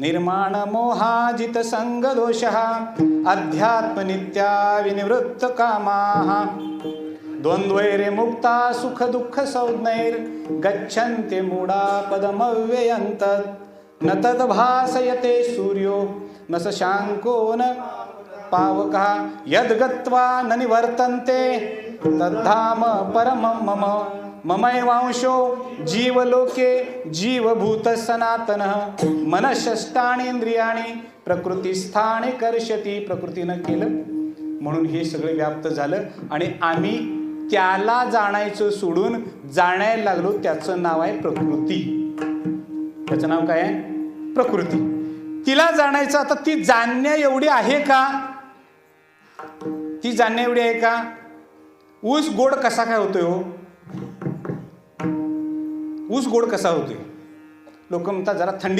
निर्माण मोहाजित संग दोषः अध्यात्म नित्या विनिवृत्त कामाः द्वंद्वैरे मुक्ता सुख दुःख संज्ञैर गच्छन्ते मूढा पदमव्ययं तत् न तद्भासयते सूर्यो न शशांको न पावकः यद्गत्वा न निवर्तन्ते तद्धाम परमं मम ममैवांशो जीवलोके जीवभूत सनातनः मनःषष्ठानींद्रियाणि प्रकृतिस्थाने कर्षति. प्रकृतीनं केलं म्हणून हे सगळं व्याप्त झालं आणि आम्ही त्याला जाणायचं सोडून जाणायला लागलो. त्याचं नाव आहे प्रकृती. त्याचं नाव काय आहे? प्रकृती. तिला जाणायचं. आता ती जाणण्या एवढी आहे का? ती जाणण्या एवढी आहे का? ऊस गोड कसा काय होतोय हो? ऊस गोड कसा होतोय? लोक म्हणतात जरा थंडी